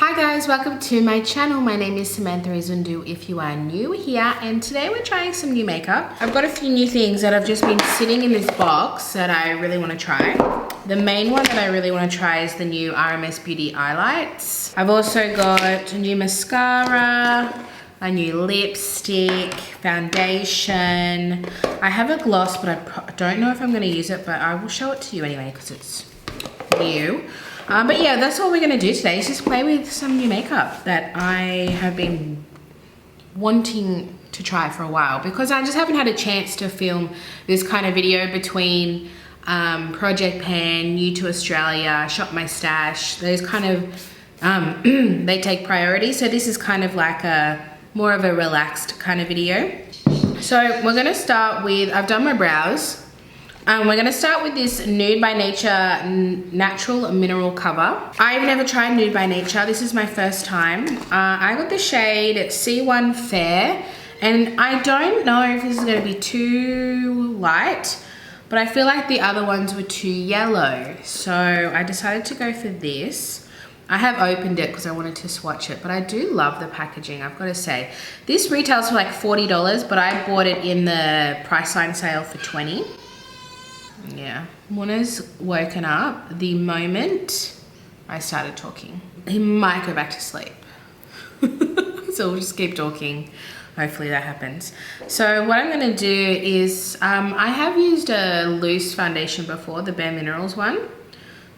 Hi guys, welcome to my channel. My name is Samantha Izundu if you are new here, and today we're trying some new makeup. I've got a few new things that have just been sitting in this box that I really want to try. The main one that I really want to try is the new RMS Beauty Eyelights. I've also got a new mascara, a new lipstick, foundation. I have a gloss, but I don't know if I'm going to use it, but I will show it to you anyway because it's new. But yeah, that's all we're going to do today is just play with some new makeup that I have been wanting to try for a while because I just haven't had a chance to film this kind of video between Project Pan, New to Australia, Shop My Stash. Those kind of, they take priority. So this is kind of like more of a relaxed kind of video. So we're going to start with, I've done my brows. We're going to start with this Nude by Nature Natural Mineral Cover. I've never tried Nude by Nature. This is my first time. I got the shade C1 Fair, and I don't know if this is going to be too light, but I feel like the other ones were too yellow. So I decided to go for this. I have opened it because I wanted to swatch it, but I do love the packaging, I've got to say. This retails for like $40, but I bought it in the Priceline sale for $20. Yeah, Muna's woken up the moment I started talking. He might go back to sleep. So we'll just keep talking. Hopefully that happens. So what I'm going to do is, I have used a loose foundation before, the Bare Minerals one.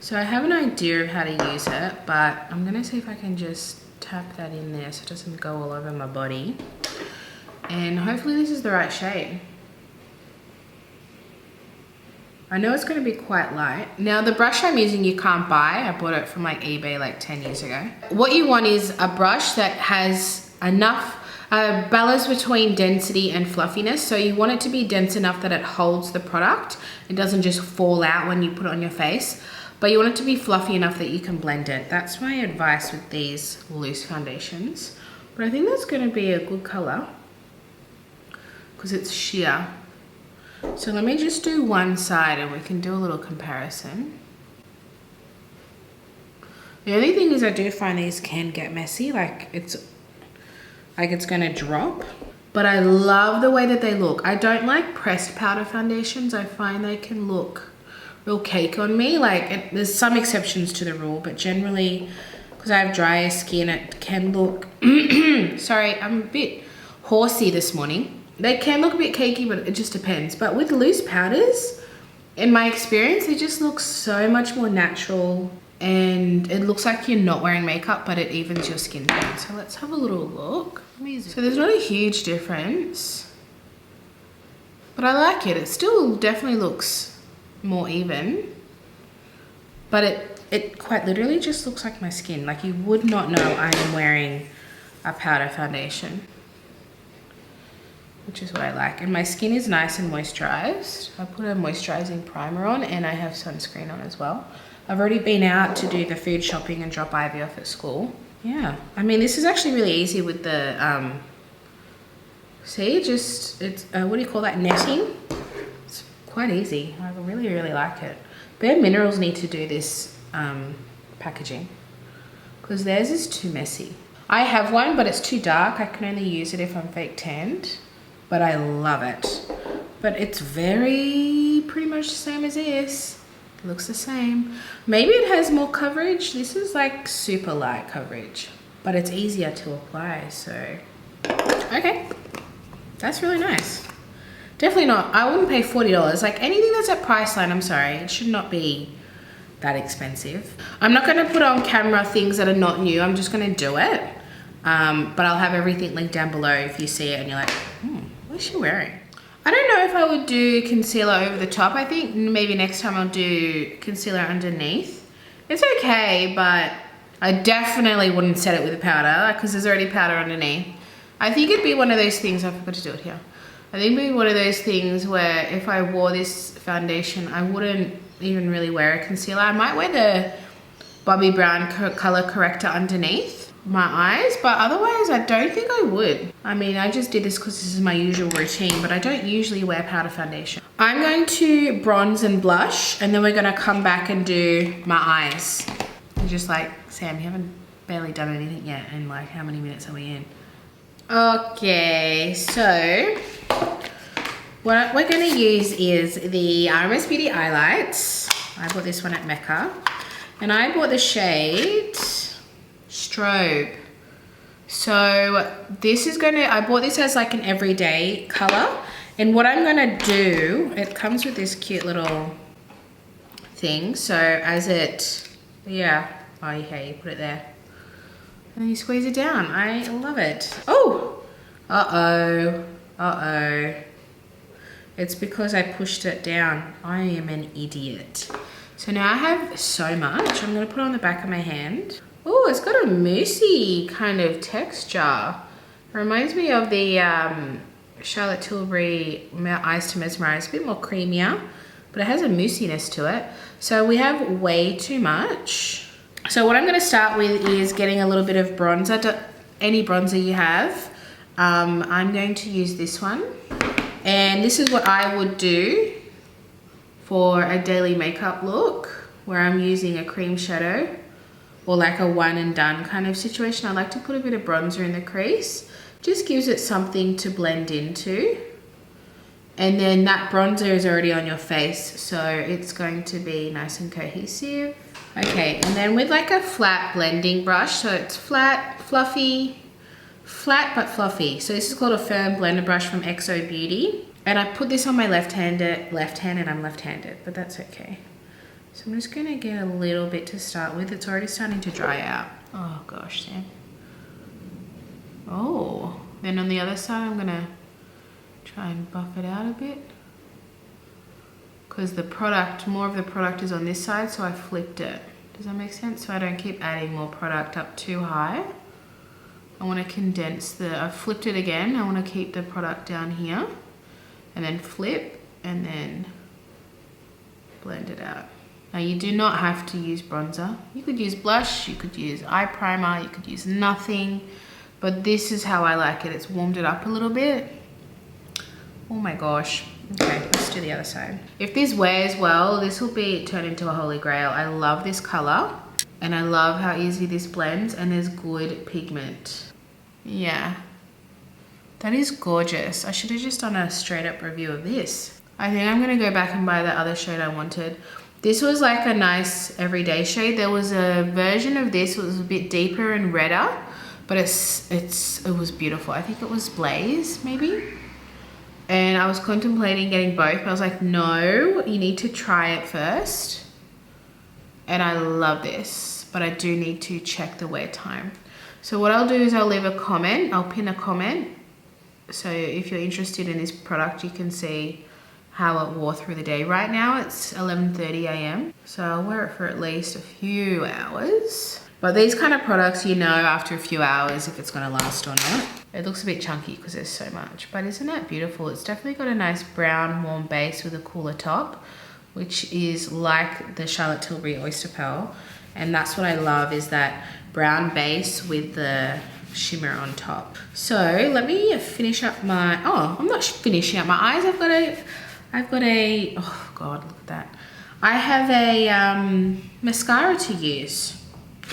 So I have an idea of how to use it, but I'm going to see if I can just tap that in there so it doesn't go all over my body. And hopefully this is the right shade. I know it's going to be quite light. Now the brush I'm using you can't buy. I bought it from like eBay like 10 years ago. What you want is a brush that has enough balance between density and fluffiness. So you want it to be dense enough that it holds the product. It doesn't just fall out when you put it on your face. But you want it to be fluffy enough that you can blend it. That's my advice with these loose foundations. But I think that's going to be a good color because it's sheer. So let me just do one side and we can do a little comparison. The only thing is I do find these can get messy, like it's gonna drop. But I love the way that they look. I don't like pressed powder foundations. I find they can look real cake on me. Like there's some exceptions to the rule, but generally, because I have drier skin, it can look, sorry, I'm a bit horsey this morning. They can look a bit cakey, but it just depends. But with loose powders, in my experience, they just look so much more natural and it looks like you're not wearing makeup, but it evens your skin tone. So let's have a little look. So there's not a huge difference, but I like it. It still definitely looks more even, but it quite literally just looks like my skin. Like you would not know I am wearing a powder foundation, which is what I like. And my skin is nice and moisturized. I put a moisturizing primer on and I have sunscreen on as well. I've already been out to do the food shopping and drop Ivy off at school. Yeah, I mean, this is actually really easy with the, see, just, it's, what do you call that, netting? It's quite easy. I really, really like it. Bare Minerals need to do this packaging because theirs is too messy. I have one, but it's too dark. I can only use it if I'm fake tanned. But I love it. But it's pretty much the same as this. It looks the same. Maybe it has more coverage. This is like super light coverage, but it's easier to apply, so. Okay, that's really nice. Definitely not, I wouldn't pay $40. Like anything that's at Priceline, I'm sorry, it should not be that expensive. I'm not gonna put on camera things that are not new. I'm just gonna do it. But I'll have everything linked down below if you see it and you're like, what's she wearing? I don't know if I would do concealer over the top. I think maybe next time I'll do concealer underneath. It's okay, but I definitely wouldn't set it with a powder because there's already powder underneath. I think it'd be one of those things, I forgot to do it here. I think it'd be one of those things where if I wore this foundation, I wouldn't even really wear a concealer. I might wear the Bobbi Brown color corrector underneath my eyes, but otherwise I don't think I would. I mean, I just did this because this is my usual routine, but I don't usually wear powder foundation. I'm going to bronze and blush, and then we're going to come back and do my eyes. You're just like, Sam, you haven't barely done anything yet, and like how many minutes are we in? Okay, so what we're going to use is the RMS Beauty Eyelights. I bought this one at Mecca, and I bought the shade Strobe. So this is I bought this as like an everyday color, and what I'm going to do, it comes with this cute little thing. So as it, yeah, oh yeah, you put it there. And then you squeeze it down. I love it. Oh, uh-oh, uh-oh. It's because I pushed it down. I am an idiot. So now I have so much. I'm gonna put it on the back of my hand. Oh, it's got a moussey kind of texture. It reminds me of the Charlotte Tilbury Eyes to Mesmerize. A bit more creamier, but it has a moussiness to it. So we have way too much. So what I'm going to start with is getting a little bit of bronzer. Any bronzer you have. I'm going to use this one. And this is what I would do for a daily makeup look, where I'm using a cream shadow or like a one and done kind of situation. I like to put a bit of bronzer in the crease. Just gives it something to blend into. And then that bronzer is already on your face, so it's going to be nice and cohesive. Okay, and then with like a flat blending brush, so it's flat, fluffy, flat but fluffy. So this is called a firm blender brush from XO Beauty. And I put this on my left hand and I'm left-handed, but that's okay. So I'm just gonna get a little bit to start with. It's already starting to dry out. Oh gosh, Sam. Oh, then on the other side, I'm gonna try and buff it out a bit. Because the product, more of the product is on this side, so I flipped it. Does that make sense? So I don't keep adding more product up too high. I want to condense I flipped it again. I want to keep the product down here and then flip and then blend it out. Now you do not have to use bronzer. You could use blush, you could use eye primer, you could use nothing, but this is how I like it. It's warmed it up a little bit. Oh my gosh. Okay, let's do the other side. If this wears well, this will turn into a holy grail. I love this color and I love how easy this blends, and there's good pigment. Yeah, that is gorgeous. I should have just done a straight up review of this. I think I'm gonna go back and buy the other shade I wanted. This was like a nice everyday shade. There was a version of this, it was a bit deeper and redder, but it was beautiful. I think it was Blaze maybe. And I was contemplating getting both, but I was like, no, you need to try it first. And I love this, but I do need to check the wear time. So what I'll do is I'll leave a comment, I'll pin a comment. So if you're interested in this product, you can see how it wore through the day. Right now it's 11:30 a.m. So I'll wear it for at least a few hours. But these kind of products, you know after a few hours if it's gonna last or not. It looks a bit chunky because there's so much, but isn't that beautiful? It's definitely got a nice brown warm base with a cooler top, which is like the Charlotte Tilbury Oyster Pearl. And that's what I love, is that brown base with the shimmer on top. So let me finish up my, oh, I'm not finishing up my eyes. I've got a, oh God, look at that. I have a mascara to use.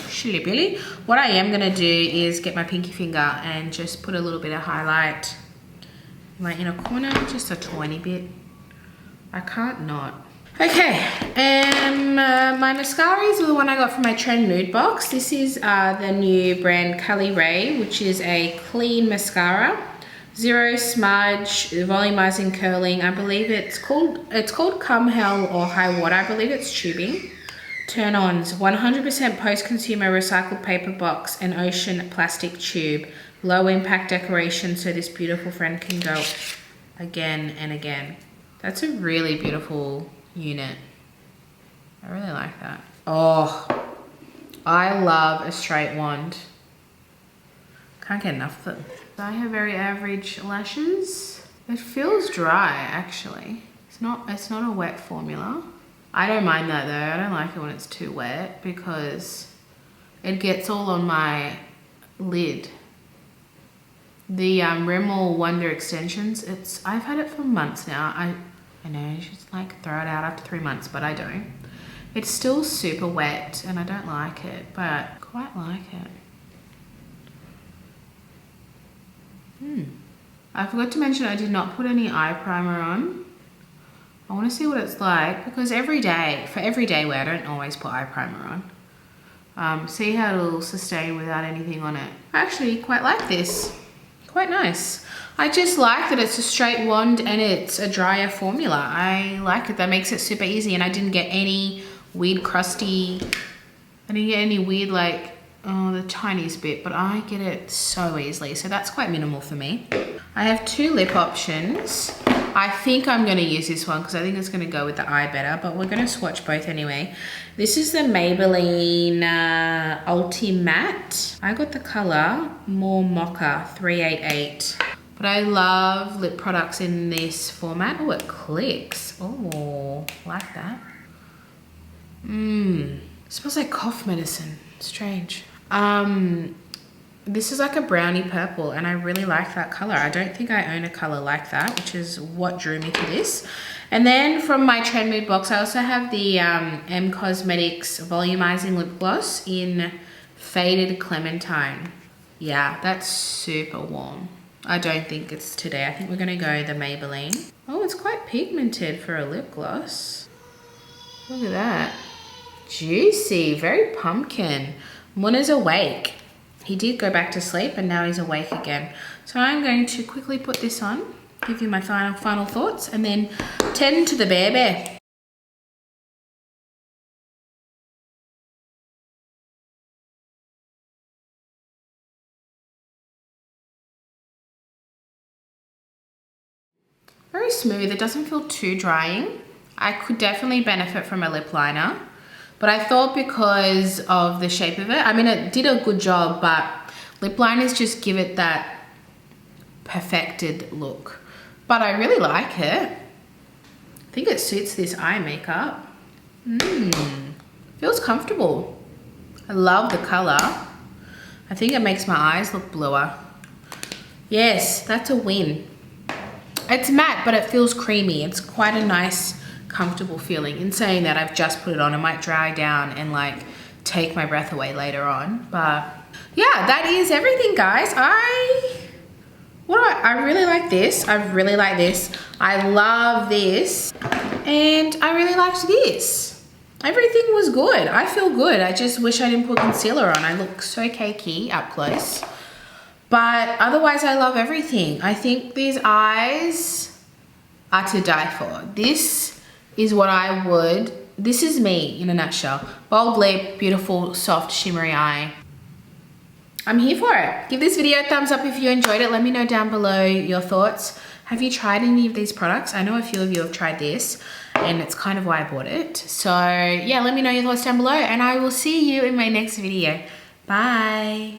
Shilly-billy. What I am gonna do is get my pinky finger and just put a little bit of highlight in my inner corner, just a tiny bit. I can't not. Okay, and my mascara is the one I got from my Trend Nude box. This is the new brand Caliray, which is a clean mascara. Zero smudge, volumizing, curling. I believe it's called Come Hell or High Water. I believe it's tubing. Turn-ons, 100% post-consumer recycled paper box and ocean plastic tube. Low impact decoration, so this beautiful friend can go again and again. That's a really beautiful unit. I really like that. Oh, I love a straight wand. Can't get enough of them. I have very average lashes. It feels dry actually. It's not a wet formula. I don't mind that though. I don't like it when it's too wet because it gets all on my lid. The Rimmel Wonder Extensions, I've had it for months now. I know you should like throw it out after 3 months, but I don't. It's still super wet and I don't like it, but I quite like it. I forgot to mention I did not put any eye primer on. I want to see what it's like because for everyday wear, I don't always put eye primer on. See how it'll sustain without anything on it. I actually quite like this. Quite nice. I just like that it's a straight wand and it's a drier formula. I like it. That makes it super easy, and I didn't get any weird crusty, I didn't get any weird like, oh, the tiniest bit, but I get it so easily. So that's quite minimal for me. I have two lip options. I think I'm going to use this one because I think it's going to go with the eye better, but we're going to swatch both anyway. This is the Maybelline Ultimatte. I got the color more Mocha 388. But I love lip products in this format. Oh, it clicks. Oh, like that. Smells like cough medicine. Strange. This is like a brownie purple, and I really like that color. I don't think I own a color like that, which is what drew me to this. And then from my Trend Mood box, I also have the M Cosmetics Volumizing Lip Gloss in Faded Clementine. Yeah, that's super warm. I don't think it's today. I think we're gonna go the Maybelline. Oh, it's quite pigmented for a lip gloss. Look at that. Juicy, very pumpkin. Muna's awake. He did go back to sleep and now he's awake again. So I'm going to quickly put this on, give you my final thoughts, and then tend to the bear. Very smooth. It doesn't feel too drying. I could definitely benefit from a lip liner, but I thought because of the shape of it, I mean, it did a good job, but lip liners just give it that perfected look. But I really like it. I think it suits this eye makeup. Feels comfortable. I love the color. I think it makes my eyes look bluer. Yes, that's a win. It's matte, but it feels creamy. It's quite a nice, comfortable feeling. In saying that, I've just put it on. It might dry down and like take my breath away later on. But yeah, that is everything, guys. I really like this. I really like this. I love this. And I really liked this. Everything was good. I feel good. I just wish I didn't put concealer on. I look so cakey up close. But otherwise, I love everything. I think these eyes are to die for. This is what I would, this is me in a nutshell. Bold lip, beautiful, soft, shimmery eye. I'm here for it. Give this video a thumbs up if you enjoyed it. Let me know down below your thoughts. Have you tried any of these products? I know a few of you have tried this, and it's kind of why I bought it. So yeah, let me know your thoughts down below, and I will see you in my next video. Bye.